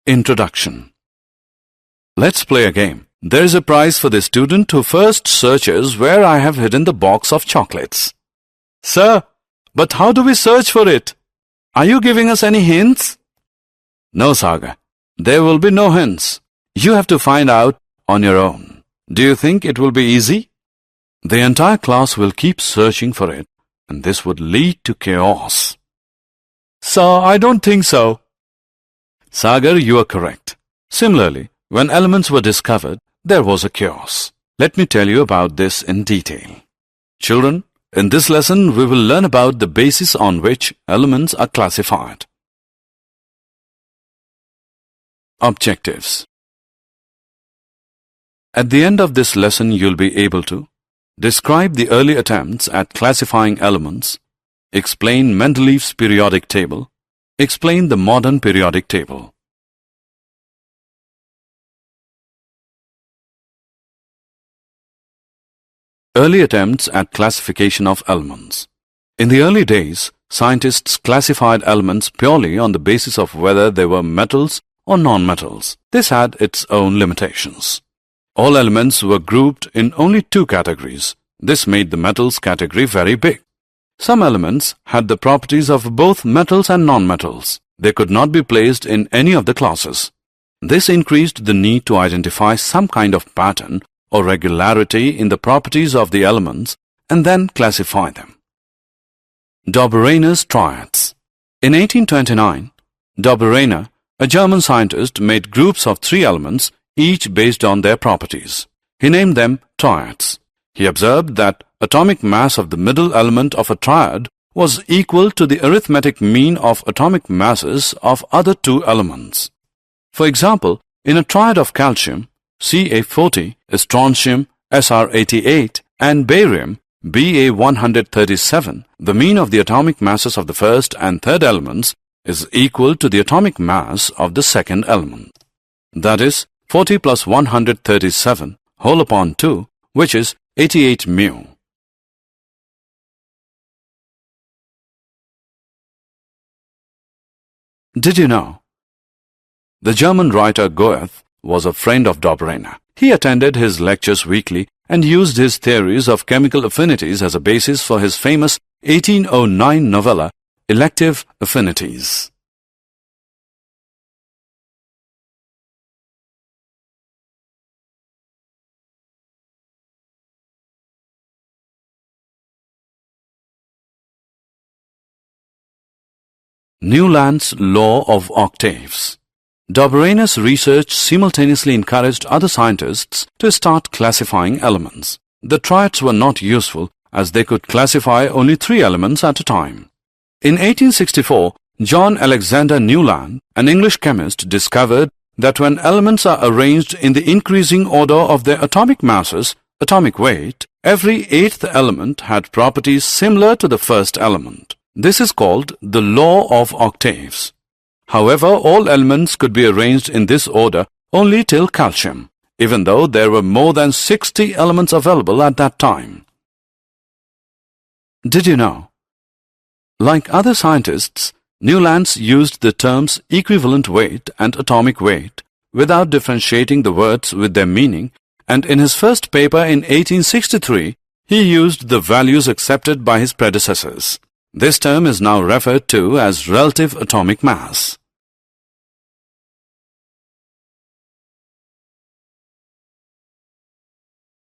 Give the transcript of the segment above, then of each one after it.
Introduction. Let's play a game. There is a prize for the student who first searches where I have hidden the box of chocolates. Sir, but how do we search for it? Are you giving us any hints? No, Saga. There will be no hints. You have to find out on your own. Do you think it will be easy? The entire class will keep searching for it, and this would lead to chaos. Sir, I don't think so. Sagar, you are correct. Similarly, when elements were discovered, there was a chaos. Let me tell you about this in detail. Children, in this lesson, we will learn about the basis on which elements are classified. Objectives. At the end of this lesson, you'll be able to describe the early attempts at classifying elements, explain Mendeleev's periodic table, explain the modern periodic table. Early attempts at classification of elements. In the early days, scientists classified elements purely on the basis of whether they were metals or non-metals. This had its own limitations. All elements were grouped in only two categories. This made the metals category very big. Some elements had the properties of both metals and non-metals. They could not be placed in any of the classes. This increased the need to identify some kind of pattern or regularity in the properties of the elements and then classify them. Dobereiner's Triads. In 1829, Dobereiner, a German scientist, made groups of 3 elements, each based on their properties. He named them triads. He observed that atomic mass of the middle element of a triad was equal to the arithmetic mean of atomic masses of other 2 elements. For example, in a triad of calcium, Ca40, strontium, Sr88, and barium, Ba137, the mean of the atomic masses of the first and third elements is equal to the atomic mass of the second element. That is, 40 plus 137 whole upon 2, which is 88 mu. Did you know? The German writer Goethe was a friend of Dobereiner. He attended his lectures weekly and used his theories of chemical affinities as a basis for his famous 1809 novella, Elective Affinities. Newlands Law of Octaves. Dobereiner's research simultaneously encouraged other scientists to start classifying elements. The triads were not useful as they could classify only 3 elements at a time. In 1864, John Alexander Newland, an English chemist, discovered that when elements are arranged in the increasing order of their atomic masses, atomic weight, every 8th element had properties similar to the first element. This is called the Law of Octaves. However, all elements could be arranged in this order only till calcium, even though there were more than 60 elements available at that time. Did you know? Like other scientists, Newlands used the terms equivalent weight and atomic weight without differentiating the words with their meaning, and in his first paper in 1863, he used the values accepted by his predecessors. This term is now referred to as relative atomic mass.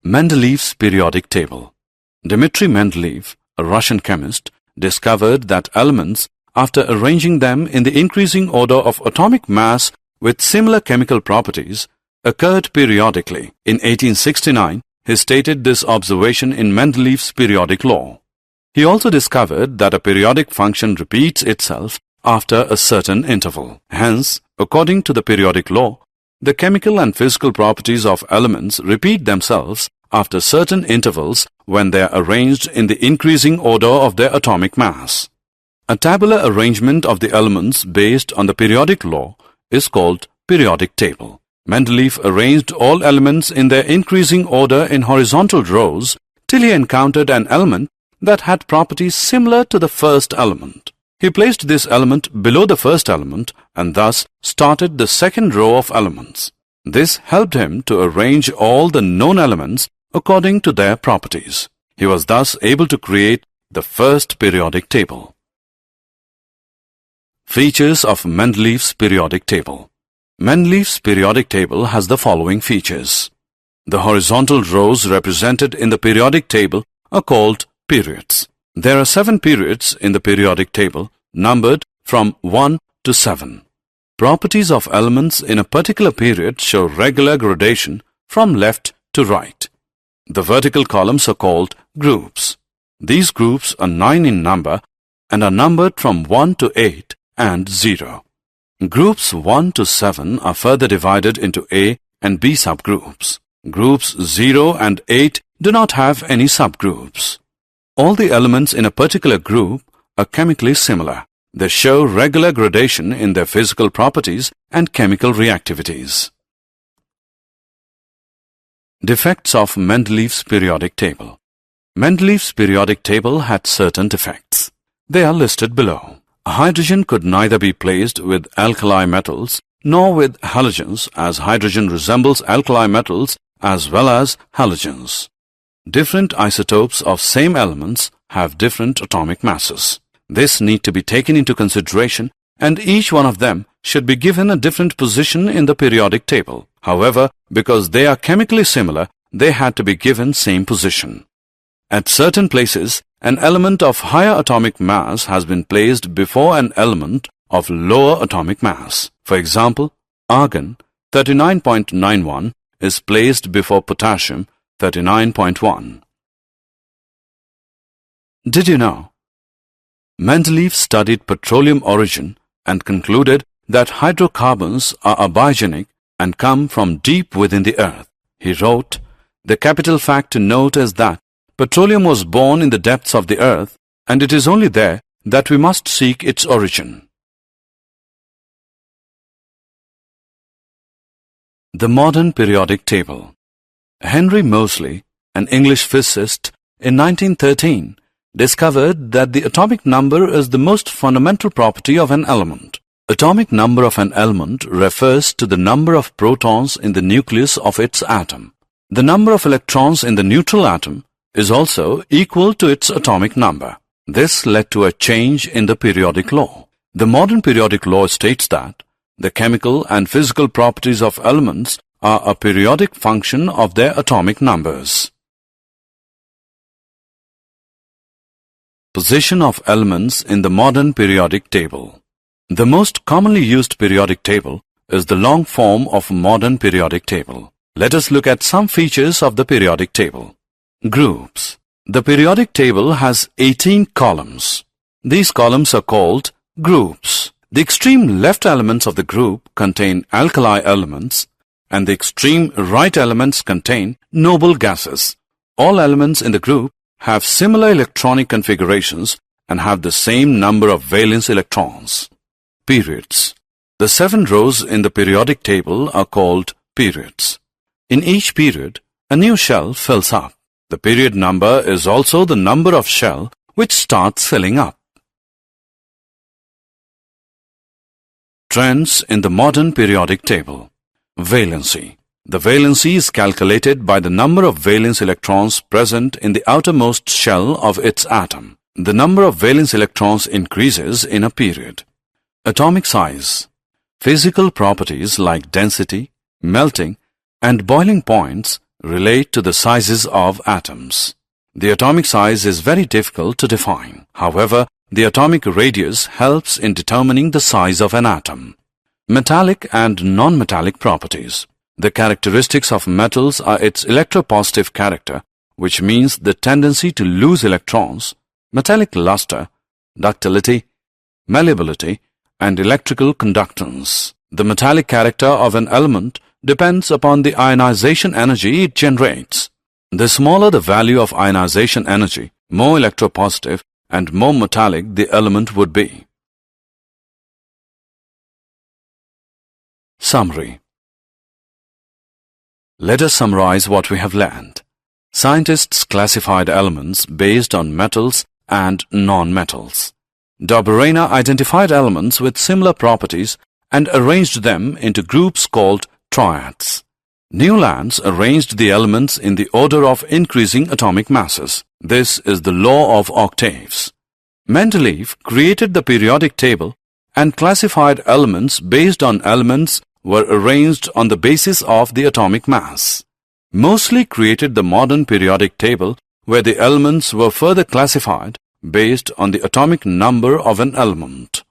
Mendeleev's periodic table. Dmitry Mendeleev, a Russian chemist, discovered that elements, after arranging them in the increasing order of atomic mass with similar chemical properties, occurred periodically. In 1869, he stated this observation in Mendeleev's periodic law. He also discovered that a periodic function repeats itself after a certain interval. Hence, according to the periodic law, the chemical and physical properties of elements repeat themselves after certain intervals when they are arranged in the increasing order of their atomic mass. A tabular arrangement of the elements based on the periodic law is called periodic table. Mendeleev arranged all elements in their increasing order in horizontal rows till he encountered an element that had properties similar to the first element. He placed this element below the first element and thus started the second row of elements. This helped him to arrange all the known elements according to their properties. He was thus able to create the first periodic table. Features of Mendeleev's periodic table. Mendeleev's periodic table has the following features. The horizontal rows represented in the periodic table are called periods. There are 7 periods in the periodic table, numbered from 1 to 7. Properties of elements in a particular period show regular gradation from left to right. The vertical columns are called groups. These groups are 9 in number and are numbered from 1 to 8 and 0. Groups 1 to 7 are further divided into A and B subgroups. Groups 0 and 8 do not have any subgroups. All the elements in a particular group are chemically similar. They show regular gradation in their physical properties and chemical reactivities. Defects of Mendeleev's periodic table. Mendeleev's periodic table had certain defects. They are listed below. Hydrogen could neither be placed with alkali metals nor with halogens, as hydrogen resembles alkali metals as well as halogens. Different isotopes of same elements have different atomic masses. This need to be taken into consideration, and each one of them should be given a different position in the periodic table. However, because they are chemically similar, they had to be given same position. At certain places, an element of higher atomic mass has been placed before an element of lower atomic mass. For example, argon 39.91 is placed before potassium 39.1. Did you know? Mendeleev studied petroleum origin and concluded that hydrocarbons are abiogenic and come from deep within the earth. He wrote, "The capital fact to note is that petroleum was born in the depths of the earth, and it is only there that we must seek its origin." The modern periodic table. Henry Moseley, an English physicist, in 1913, discovered that the atomic number is the most fundamental property of an element. Atomic number of an element refers to the number of protons in the nucleus of its atom. The number of electrons in the neutral atom is also equal to its atomic number. This led to a change in the periodic law. The modern periodic law states that the chemical and physical properties of elements are a periodic function of their atomic numbers. Position of elements in the modern periodic table. The most commonly used periodic table is the long form of modern periodic table. Let us look at some features of the periodic table. Groups. The periodic table has 18 columns. These columns are called groups. The extreme left elements of the group contain alkali elements, and the extreme right elements contain noble gases. All elements in the group have similar electronic configurations and have the same number of valence electrons. Periods. The 7 rows in the periodic table are called periods. In each period, a new shell fills up. The period number is also the number of shell which starts filling up. Trends in the modern periodic table. Valency. The valency is calculated by the number of valence electrons present in the outermost shell of its atom. The number of valence electrons increases in a period. Atomic size. Physical properties like density, melting, and boiling points relate to the sizes of atoms. The atomic size is very difficult to define. However, the atomic radius helps in determining the size of an atom. Metallic and non-metallic properties. The characteristics of metals are its electropositive character, which means the tendency to lose electrons, metallic luster, ductility, malleability, and electrical conductance. The metallic character of an element depends upon the ionization energy it generates. The smaller the value of ionization energy, more electropositive and more metallic the element would be. Summary. Let us summarize what we have learned. Scientists classified elements based on metals and non-metals. Dobereiner identified elements with similar properties and arranged them into groups called triads. Newlands arranged the elements in the order of increasing atomic masses. This is the law of octaves. Mendeleev created the periodic table and classified elements based on elements were arranged on the basis of the atomic mass. Moseley created the modern periodic table where the elements were further classified based on the atomic number of an element.